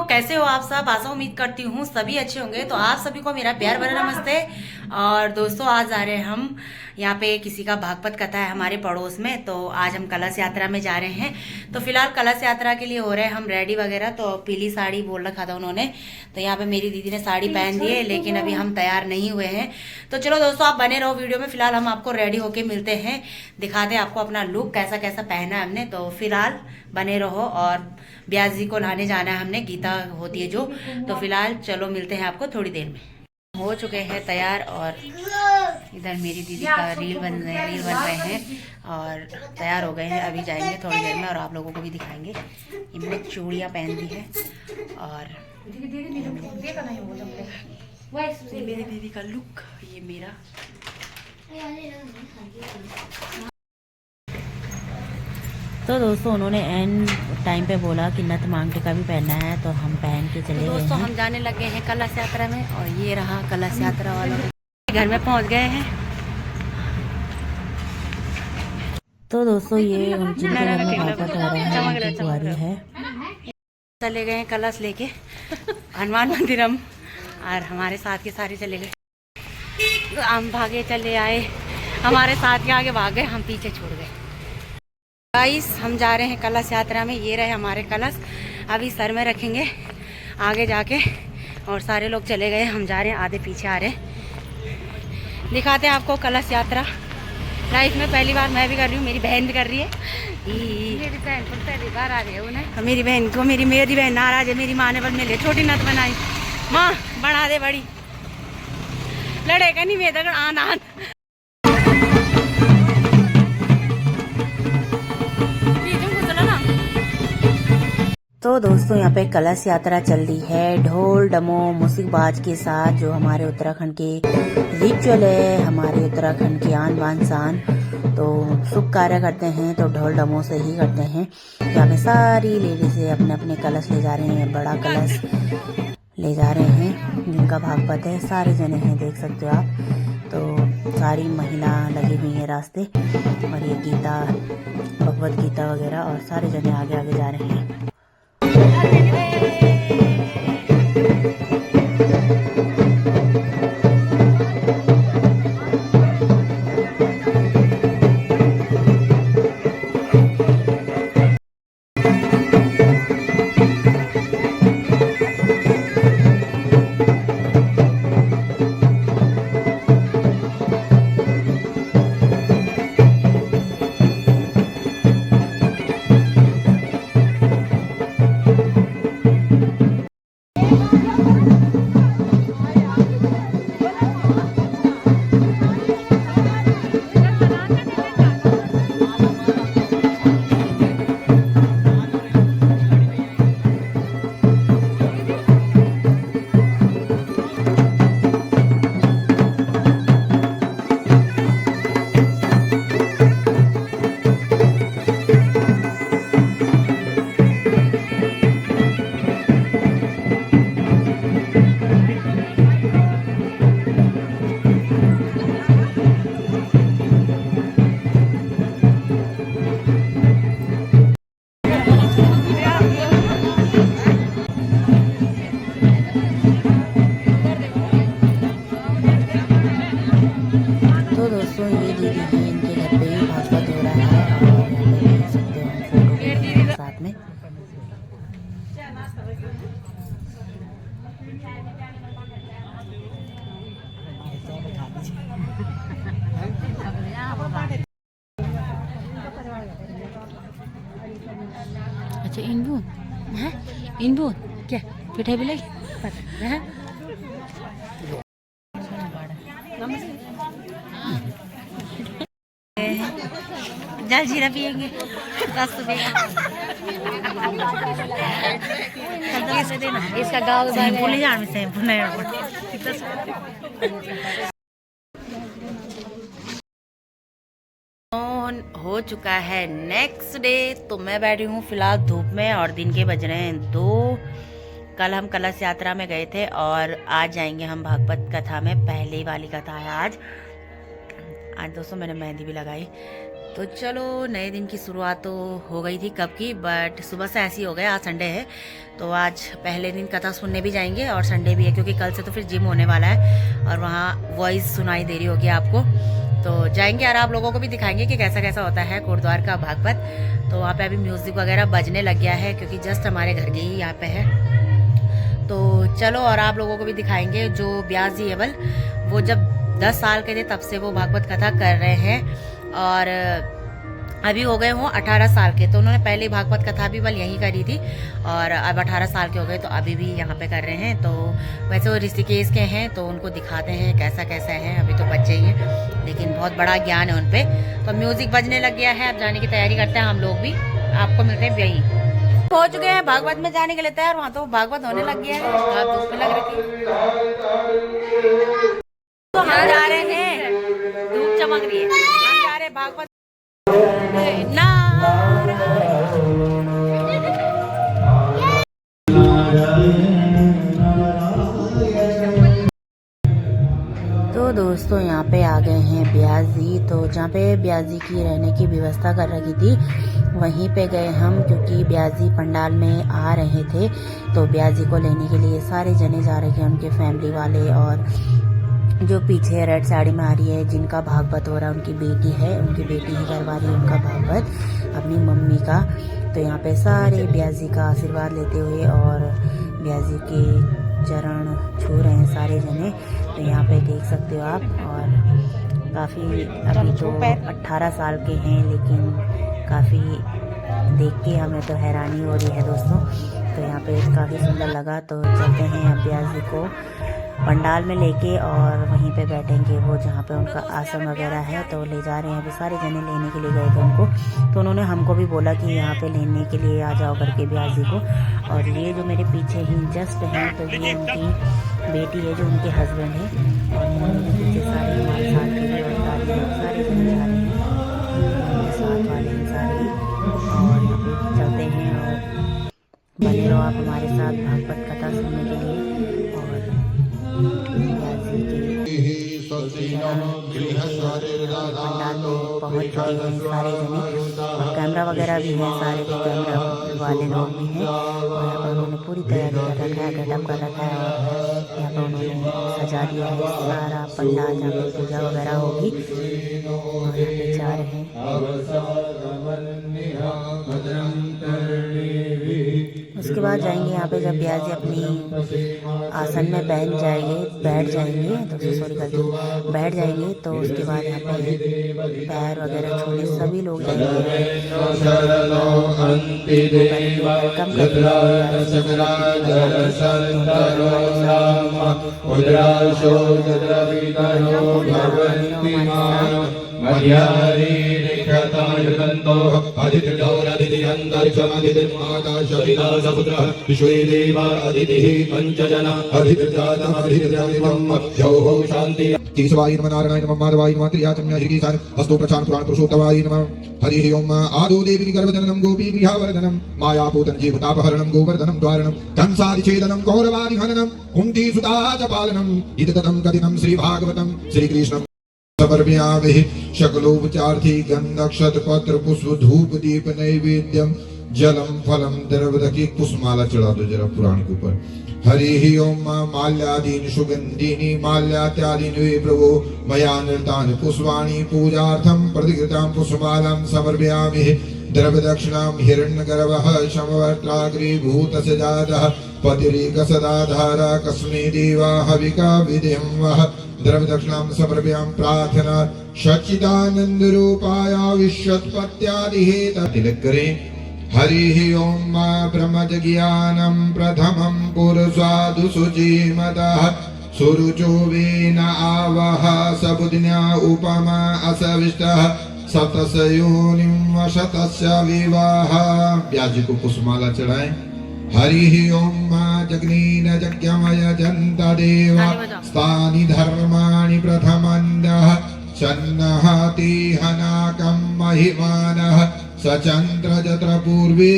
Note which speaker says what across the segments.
Speaker 1: कैसे हो आप सब। आशा उम्मीद करती हूँ सभी अच्छे होंगे। तो आप सभी को मेरा प्यार भरा नमस्ते। और दोस्तों आज आ रहे हैं हम यहाँ पे, किसी का भागवत कथा है हमारे पड़ोस में, तो आज हम कलश यात्रा में जा रहे हैं। तो फिलहाल कलश यात्रा के लिए हो रहे हैं हम रेडी वगैरह। तो पीली साड़ी बोल रखा था उन्होंने, तो यहाँ पे मेरी दीदी ने साड़ी पहन दी है, लेकिन अभी हम तैयार नहीं हुए हैं। तो चलो दोस्तों आप बने रहो वीडियो में। फिलहाल हम आपको रेडी होके मिलते हैं, दिखाते हैं आपको अपना लुक कैसा कैसा पहना है हमने। तो फिलहाल बने रहो। और ब्यास जी को नहाने जाना है हमने, गीता होती है जो। तो फिलहाल चलो मिलते हैं आपको थोड़ी देर में। हो चुके हैं तैयार, और इधर मेरी दीदी का रील बन रहे हैं और तैयार हो गए हैं। अभी जाएंगे थोड़ी देर में और आप लोगों को भी दिखाएंगे। ये मैंने चूड़ियाँ पहन दी है और ये मेरी दीदी का लुक, ये मेरा। तो दोस्तों उन्होंने एंड टाइम पे बोला कि नथ मांग टीका भी पहनना है, तो हम पहन के चले गए। दोस्तों हम जाने लगे हैं कलश यात्रा में, और ये रहा कलश यात्रा वालों के घर में पहुंच गए हैं। तो दोस्तों ये उनके घर में भागवत हो रहा है। चले गए कलश लेके हनुमान मंदिर हम, और हमारे साथ के सारे चले गए। तो हम भागे चले आए, हमारे साथ के आगे भाग गए, हम पीछे छोड़ गए। गाइस हम जा रहे हैं कलश यात्रा में। ये रहे हमारे कलश, अभी सर में रखेंगे आगे जाके। और सारे लोग चले गए, हम जा रहे हैं, आधे पीछे आ रहे हैं। दिखाते हैं आपको कलश यात्रा। लाइफ में पहली बार मैं भी कर रही हूँ, मेरी बहन भी कर रही है। मेरी बहन को पहली बार आ रही है उन्हें। मेरी बहन को, मेरी बहन नाराज है। मेरी माँ ने बस मेरे छोटी नथ बनाई, माँ बना दे बड़ी, लड़ेगा नहीं मेरा आना। तो दोस्तों यहाँ पे कलश यात्रा चल रही है, ढोल डमो मुसीबाज के साथ, जो हमारे उत्तराखंड के रिचुअल है, हमारे उत्तराखंड की आन बान शान। तो शुभ कार्य करते हैं तो ढोल डमो से ही करते हैं। यहाँ पे सारी लेडीजें अपने अपने कलश ले जा रहे हैं, बड़ा कलश ले जा रहे हैं जिनका भागवत है। सारे जने हैं, देख सकते हो आप। तो सारी महिला लगी हुई है रास्ते, और ये गीता भगवत गीता वगैरह, और सारे जने आगे आगे जा रहे हैं। अच्छा इनबू है, इनबू क्या पिठाई भी लगी है। जल जीरा पियेंगे 10 रुपये का। इसका गाँव शैम्पू नहीं हो चुका है नेक्स्ट डे। तो मैं बैठी हूँ फिलहाल धूप में, और दिन के बज रहे हैं 2। कल हम कलश यात्रा में गए थे, और आज जाएंगे हम भागवत कथा में। पहली वाली कथा है आज। दोस्तों मैंने मेहंदी भी लगाई, तो चलो नए दिन की शुरुआत तो हो गई थी कब की, बट सुबह से ऐसी हो गया। आज संडे है तो आज पहले दिन कथा सुनने भी जाएंगे और संडे भी है क्योंकि कल से तो फिर जिम होने वाला है और वहाँ वॉइस सुनाई दे रही होगी आपको। तो जाएंगे और आप लोगों को भी दिखाएंगे कि कैसा कैसा होता है गुरुद्वार का भागवत। तो वहाँ पे अभी म्यूज़िक वगैरह बजने लग गया है क्योंकि जस्ट हमारे घर के ही यहाँ पे है। तो चलो और आप लोगों को भी दिखाएंगे। जो ब्यास जी है बल, वो जब 10 साल के थे तब से वो भागवत कथा कर रहे हैं और अभी हो गए हों 18 साल के। तो उन्होंने पहले भागवत कथा भी बल यहीं करी थी और अब 18 साल के हो गए तो अभी भी यहाँ पे कर रहे हैं। तो वैसे वो ऋषिकेश के हैं तो उनको दिखाते हैं कैसा कैसा है। अभी तो बच्चे ही हैं लेकिन बहुत बड़ा ज्ञान है उन पर। तो म्यूज़िक बजने लग गया है, अब जाने की तैयारी करते हैं हम लोग भी। आपको मिलते हैं यहीं। पहुंच चुके हैं भागवत में जाने के लिए तैयार। वहाँ तो भागवत होने लग गया है, आप धूप में लग रखी। तो हम जा रहे हैं, धूप चमक रही है, हम जा रहे हैं भागवत तो दोस्तों यहाँ पे आ गए हैं ब्यास जी। तो जहाँ पे ब्यास जी की रहने की व्यवस्था कर रखी थी वहीं पे गए हम, क्योंकि ब्यास जी पंडाल में आ रहे थे। तो ब्यास जी को लेने के लिए सारे जने जा रहे हैं, उनके फैमिली वाले। और जो पीछे रेड साड़ी में आ रही है जिनका भागवत हो रहा है उनकी बेटी है, उनकी बेटी ही करवा रही है उनका भागवत अपनी मम्मी का। तो यहाँ पे सारे ब्यास जी का आशीर्वाद लेते हुए और ब्यास जी के चरण छू रहे हैं सारे जने। तो यहाँ पे देख सकते हो आप। और काफ़ी अभी तो 18 साल के हैं लेकिन काफ़ी देख के हमें तो हैरानी हो रही है दोस्तों। तो यहाँ पे काफ़ी सुंदर लगा। तो चलते हैं अब ब्यास जी को पंडाल में लेके और वहीं पे बैठेंगे वो जहाँ पे उनका आसन वगैरह है। तो ले जा रहे हैं, अभी सारे जने लेने के लिए गए थे उनको। तो उन्होंने हमको भी बोला कि यहाँ पे लेने के लिए आ जाओ करके ब्यास जी को। और ये जो मेरे पीछे ही जस्ट हैं तो ये उनकी बेटी है जो उनके हस्बैंड है। और पीछे सारे हमारे साथ के और सारे जने जा रहे हैं साथ वाले सारे। और यहाँ पे चलते हैं और बने रहो आप हमारे साथ भागवत कथा सुनने के लिए। पंडाल में पहुँच चुके हैं सारे जने और कैमरा वगैरह भी है, सारे कैमरा वाले लोग भी हैं। और यहाँ पर उन्होंने पूरी तैयारी कर रखा है, गेटअप कर रखा है और यहाँ पर उन्होंने सजा दिया है सारा पंडाल जहाँ पे पूजा वगैरह होगी। और यहाँ पे जा रहे हैं। उसके बाद जाएंगे यहाँ पे जब ब्यास जी अपनी आसन में बैठ जाएंगे तो सॉरी गलती बैठ जाएंगे। तो उसके बाद यहाँ पे पैर वगैरह छूने सभी लोग जाएंगे।
Speaker 2: केशवाय नमः नारायणाय नमः माधवाय नमः त्रियाचम्य श्रीकीसान हस्तो प्रचान पुराण पुरुषोत्तमाय नमः। हरि ओम आदो देवी गर्भजननम गोपी गृहवर्धनम मायापूतन जीवतापहरणम गोवर्धनम द्वारणम कंसादिच्छेदनम कौरवादिहननम कुंती सुता च पालनम इदततं कथितं श्री भागवतम श्री कृष्णम समर्पयामि। शकलोपचार्थी गंधक्षत पत्र पुष्प धूप दीप नैवेद्यम जलम फलम द्रवदकी पुष्पमाला चढ़ा दो जरा पुराण के ऊपर। हरि ओम माल्यादीन सुगंधीनि माल्यात्यादीनि वे प्रभो मया नृतानि पुष्पाणि पूजार्थं प्रतिकृतां पुष्पमालां समर्पयामि। द्रव्यदक्षिणां हिरण्यगर्भः समवर्त्राग्रीभूतसजातः पतिरेकसदाधार कस्मै देवा हविका विधिं वः। द्रव्यदक्षिणां समर्पयामि प्रार्थना सच्चिदानंद रूपाय विश्वोत्पत्त्यादिहेतवे। तिलक करें। हरि ओम ब्रह्मज ज्ञानम प्रथमं पुरुषादु सुचीमतः सुरुचो वेन आवह सबुदिन्या उपमा असविष्टः सतसयोनिं वशतस्य विवाह। ब्यास जी को पुष्पमाला चढ़ाएं। हरि ओम जग्नीन यज्ञमय जंत देव स्थानि धर्माणि प्रथमन्दः सन्नहति हनाकं महिमानः सचंद्र जत्र पूर्वे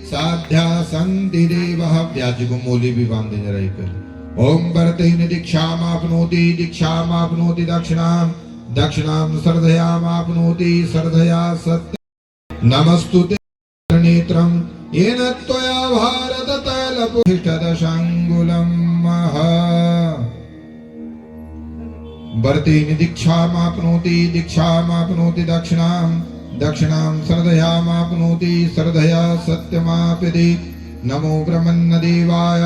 Speaker 2: साध्या संति देवः। ब्यास जी को मोली भी बांध जरा एक। ओम वर्तेन दीक्षामाप्नोति दीक्षामाप्नोति दक्षिणां दक्षिणां श्रद्धयामाप्नोति श्रद्धया सत्य नमस्तुते नेत्रं येन त्वया भारत तैलपुष्टदशाङ्गुलं वर्तेन दीक्षामाप्नोति दक्षिणां श्रद्धयामाप्नोति श्रद्धया सत्यमाप्यते नमो ब्रह्मण्यदेवाय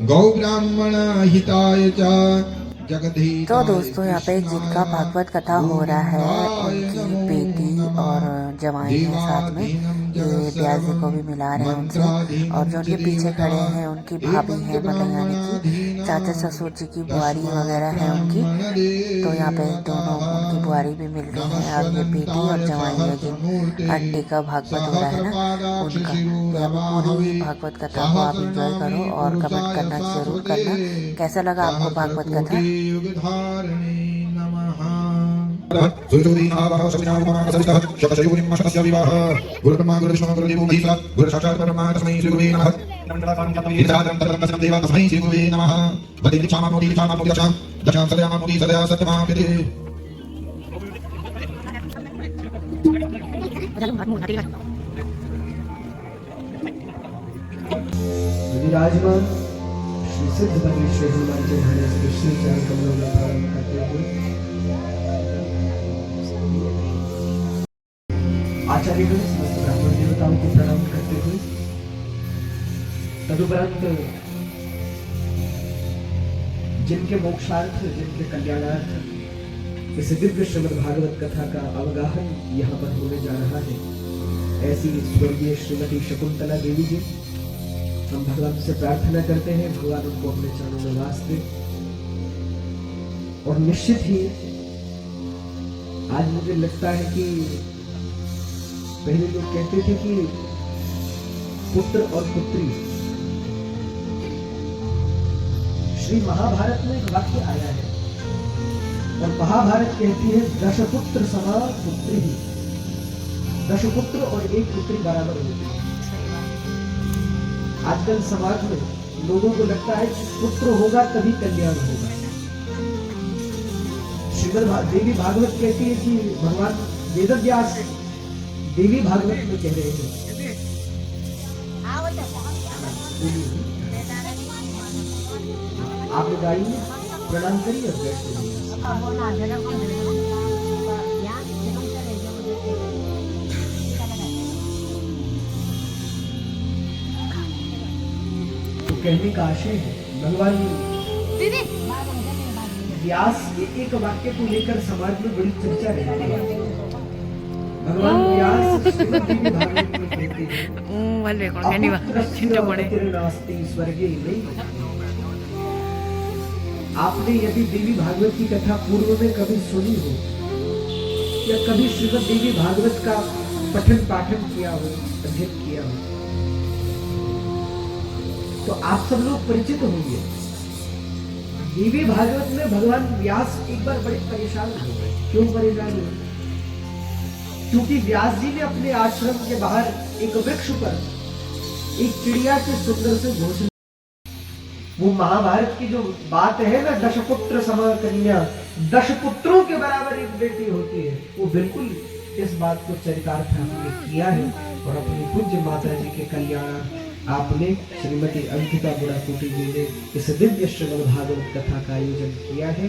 Speaker 2: गौ ब्राह्मण हिताय च जगदीश।
Speaker 1: तो दोस्तों यहाँ पे जिनका भागवत कथा हो रहा है उनकी बेटी और जवाई है साथ में, ये ब्याज को भी मिला रहे हैं उनसे, और जो उनके पीछे खड़े हैं उनकी भाभी है, मतलब यानी कि चाचा ससुर जी की बुआरी वगैरह है उनकी। तो यहाँ पे दोनों उनकी बुआरी भी मिल रही है, और ये बेटी और जवाई है जिन आंटी का भागवत हो रहा है ना उनका। तो पूरी भागवत कथा को आप इंजॉय करो और कमेंट करना जरूर करना कैसा लगा आपको भागवत कथा।
Speaker 2: गुरुब्रह्मा गुरुविष्णु गुरुदेवो महेश्वरः गुरुसाक्षात् परब्रह्म तस्मै श्री गुरुवे नमः। तस्मै श्री गुरुवे नमः। वदे दीक्षामाप्नोति दक्षां सदयामाप्नोति सदया सत्यमाप्यते।
Speaker 3: विराजमान श्री सिद्ध बनेश्वर हनुमान जी महाराज के श्री चरण कमलों में प्रारंभ करते हुए आचार्यगण समस्त ब्राह्मण देवताओं को प्रणाम करते हुए तदुपरांत जिनके मोक्षार्थ जिनके कल्याणार्थ इस दिव्य श्रीमद् भागवत कथा का अवगाहन यहाँ पर होने जा रहा है, ऐसी स्वर्गीय श्रीमती शकुंतला देवी जी, हम भगवान से प्रार्थना करते हैं भगवान उनको अपने चरणों में वास दे। और निश्चित ही आज मुझे लगता है कि पहले लोग कहते थे कि पुत्र और पुत्री, श्री महाभारत में एक वाक्य आया है और महाभारत कहती है दशपुत्र समा पुत्री ही, दशपुत्र और एक पुत्री बराबर होती है। आजकल समाज में लोगों को लगता है कि पुत्र होगा तभी कल्याण होगा। श्रीमद् देवी भागवत कहती है कि भगवान वेदव्यास देवी भागवत में कह रहे हैं, आप गाइए, प्रणाम करिए और बैठ जाइए। तो कहने का आशय है भगवान व्यास एक वाक्य को लेकर समाज में बड़ी चर्चा रहती है। भगवान व्यास श्रीमद् देवी भागवत में कहते हैं नास्ति स्वर्गे नहीं। आपने यदि देवी भागवत की कथा पूर्व में कभी सुनी हो या कभी श्रीमद् देवी भागवत का पठन पाठन किया हो, अध्ययन किया हो, तो आप सब लोग परिचित होंगे। देवी भागवत में भगवान व्यास एक बार बड़े परेशान हो गए। क्यों परेशान हुए? क्योंकि व्यास जी ने अपने आश्रम के बाहर एक वृक्ष पर एक चिड़िया के सुंदर से घोषणा, वो महाभारत की जो बात है ना, दशपुत्र समा कन्या, 10 पुत्रों के बराबर एक बेटी होती है, वो बिल्कुल इस बात को चरितार्थ आपने किया है। और अपनी पूज्य माता जी के कल्याण आपने श्रीमती अंकिता बुढ़ाकोटी जी ने इस दिव्य श्रीमद् भागवत कथा का आयोजन किया है।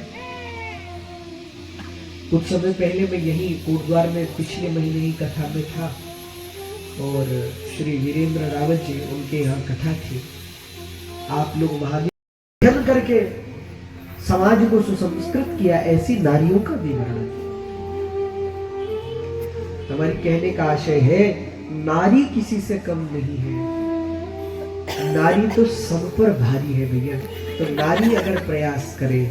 Speaker 3: कुछ समय पहले मैं यही कोटद्वार में पिछले महीने ही कथा में था और श्री वीरेंद्र रावत जी उनके यहाँ कथा थी। आप लोग महादेव करके समाज को सुसंस्कृत किया, ऐसी नारियों का विवरण। हमारे कहने का आशय है नारी किसी से कम नहीं है, नारी तो सब पर भारी है भैया। तो नारी अगर प्रयास करे,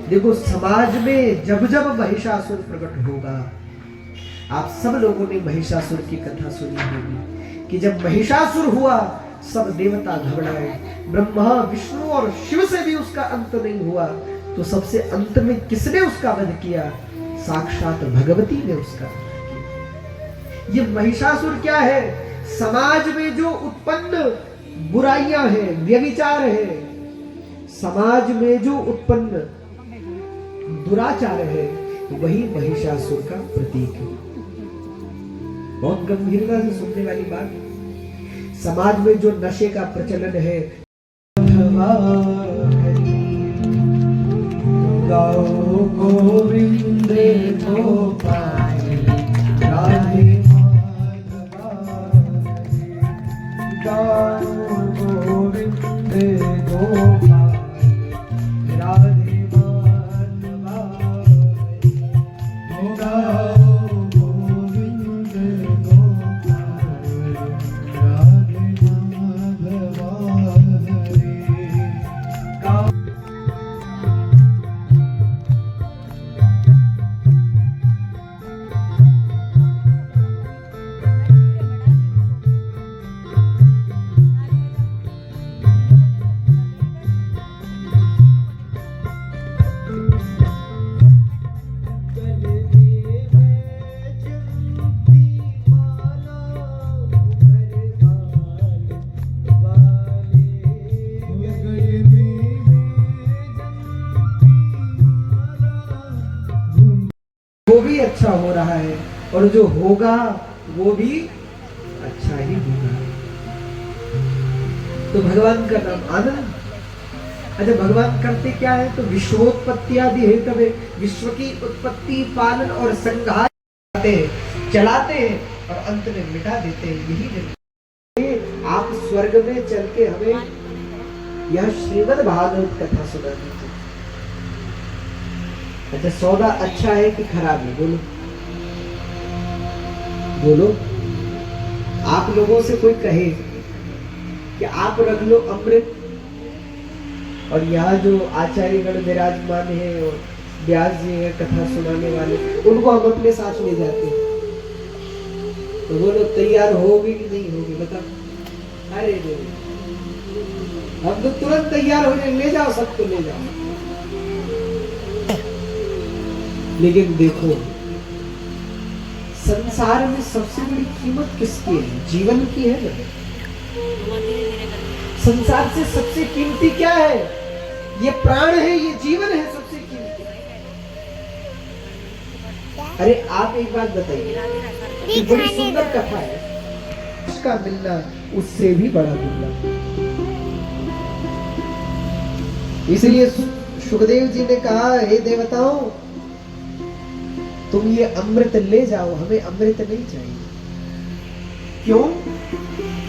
Speaker 3: देखो समाज में जब जब महिषासुर प्रकट होगा, आप सब लोगों ने महिषासुर की कथा सुनी होगी कि जब महिषासुर हुआ सब देवता घबराए, ब्रह्मा विष्णु और शिव से भी उसका अंत नहीं हुआ, तो सबसे अंत में किसने उसका वध किया? साक्षात भगवती ने उसका वध किया। ये महिषासुर क्या है? समाज में जो उत्पन्न बुराइयां हैं, व्यभिचार है, समाज में जो उत्पन्न दुराचार है, तो वही महिषासुर का प्रतीक है। बहुत गंभीरता से सुनने वाली बात। समाज में जो नशे का प्रचलन है, गाओ गोविंद गोपाल राधे गाओ गोविंद गोपाल राधे वो भी अच्छा हो रहा है और जो होगा वो भी अच्छा ही होगा। तो भगवान का नाम आनंद। अच्छा, भगवान करते क्या है? तो विश्वोत्पत्ति आदि है, तब विश्व की उत्पत्ति, पालन और संहार चलाते हैं और अंत में मिटा देते हैं। यही आप स्वर्ग में चल के हमें यह श्रीमद् भागवत कथा सुना दीजिए। अच्छा, सौदा अच्छा है कि खराब है? बोलो बोलो। आप लोगों से कोई कहे कि आप रख लो अमृत, और यहाँ जो आचार्यगण विराजमान है और व्यास जी है कथा सुनाने वाले, उनको हम अपने साथ ले जाते हैं, तो बोलो तैयार होगी कि नहीं होगी? बताओ। अरे हम तो तुरंत तैयार हो जाए, ले जाओ सबको ले जाओ। लेकिन देखो, संसार में सबसे बड़ी कीमत किसकी है? जीवन की है ना। संसार से सबसे कीमती क्या है? ये प्राण है, ये जीवन है सबसे कीमती। अरे आप एक बात बताइए कि बड़ी सुंदर कथा है, उसका मिलना उससे भी बड़ा दुर्लभ। इसलिए सुखदेव जी ने कहा, हे देवताओं, तुम ये अमृत ले जाओ, हमें अमृत नहीं चाहिए। क्यों?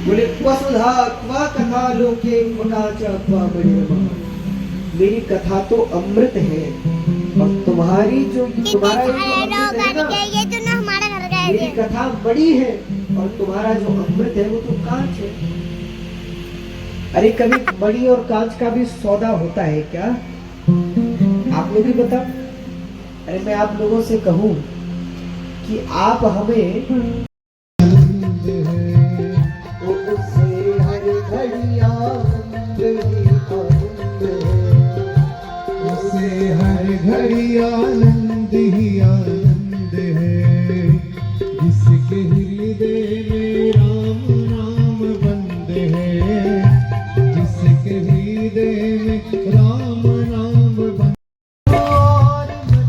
Speaker 3: बोले वसुधा क्वा कथा लोके क्वा मणिर्मा। मेरी कथा तो अमृत है और तुम्हारी जो तुम्हारा जो अमृत है ना, मेरी कथा बड़ी है और तुम्हारा जो अमृत है वो तो कांच है। अरे कभी मणि और कांच का भी सौदा होता है क्या? आप लोग भी बताओ। अरे मैं आप लोगों से कहूं कि आप हमें
Speaker 4: घड़ी आनंद ही आनंद है, जिसके हृदय में राम नाम बंद है, जिसके हृदय में राम नाम बंद। और मन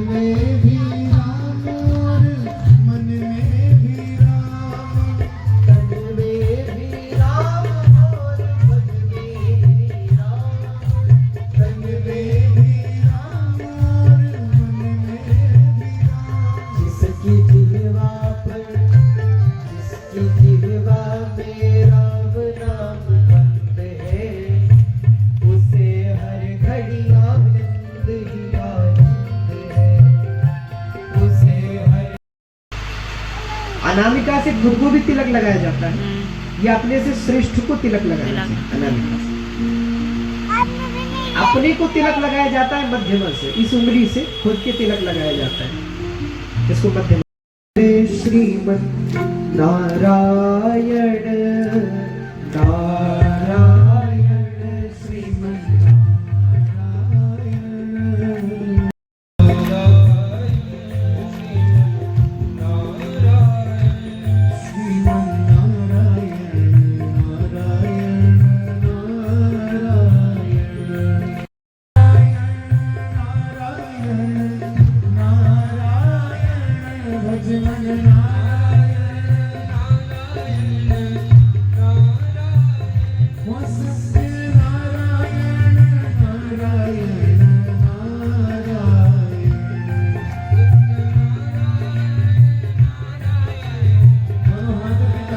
Speaker 4: में भी राम और मन में भी राम,
Speaker 3: तन में भी राम और मन में भी राम,
Speaker 4: तन में भी राम और मन में भी राम।
Speaker 3: जिसकी जिह्वा पर, जिसकी जिह्वा में राम नाम बंद है, उसे हर घड़ी आनंद ही आनंद है, उसे हर। अनामिका से खुद को भी तिलक लगाया जाता है या अपने से श्रेष्ठ को तिलक लगाया जाता है? अनामिका से अपने को तिलक लगाया जाता है, मध्यमा से इस उंगली से खुद के तिलक लगाया जाता है, इसको मध्यमा। श्रीमन् नारायण नारायण श्रीमन् नारायण।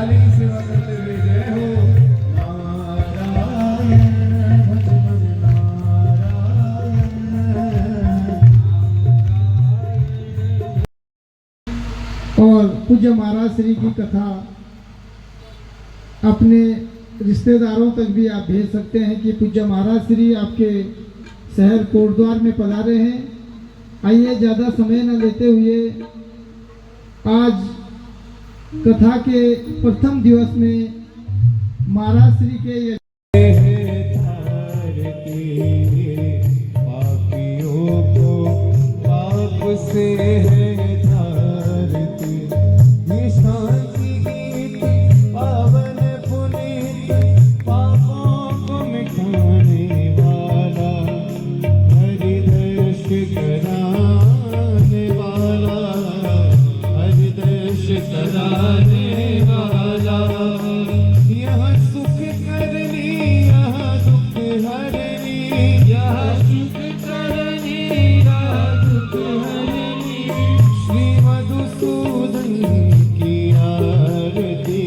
Speaker 4: ताली की सेवा करते हुए जय हो नारायण भगवान नारायण। और पूज्य महाराज श्री की कथा अपने रिश्तेदारों तक भी आप भेज सकते हैं कि पूज्य महाराज श्री आपके शहर कोटद्वार में पधारे हैं। आइए ज़्यादा समय न लेते हुए आज कथा के प्रथम दिवस में महाराज श्री के पापियों को पाप से है धारती निशांति गीत पावन पुनीत पापों को मिटाने वाला हरिदर्श कराने वाला हरिदर्श कराने वाला यहाँ सुख करनी यहाँ दुख हरनी यहाँ सुख करनी यहाँ दुख हरनी श्री मधुसूदन की आरती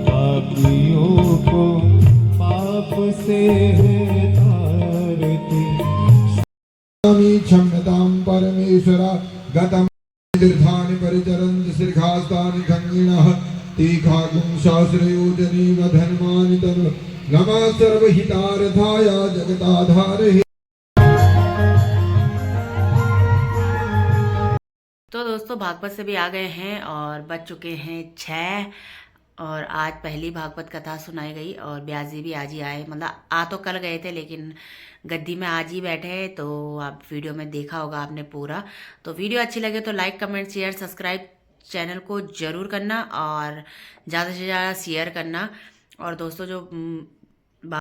Speaker 4: पापियों को पाप से है तारती।
Speaker 2: क्षम्यतां परमेश्वरा गतं तीर्थानि परिचरन् शिखास्तानि खङ्गिणः तीखागुंशाश्रयोजनीव धर्मानि तनु नमः सर्वहितार्थाय जगदाधारहे।
Speaker 1: तो दोस्तों भागवत से भी आ गए हैं और बज चुके हैं 6 और आज पहली भागवत कथा सुनाई गई और ब्यास जी भी आज ही आए। मतलब आ तो कल गए थे लेकिन गद्दी में आज ही बैठे हैं। तो आप वीडियो में देखा होगा आपने पूरा। तो वीडियो अच्छी लगे तो like comment share subscribe channel को ज़रूर करना और ज़्यादा से ज़्यादा शेयर करना। और दोस्तों जो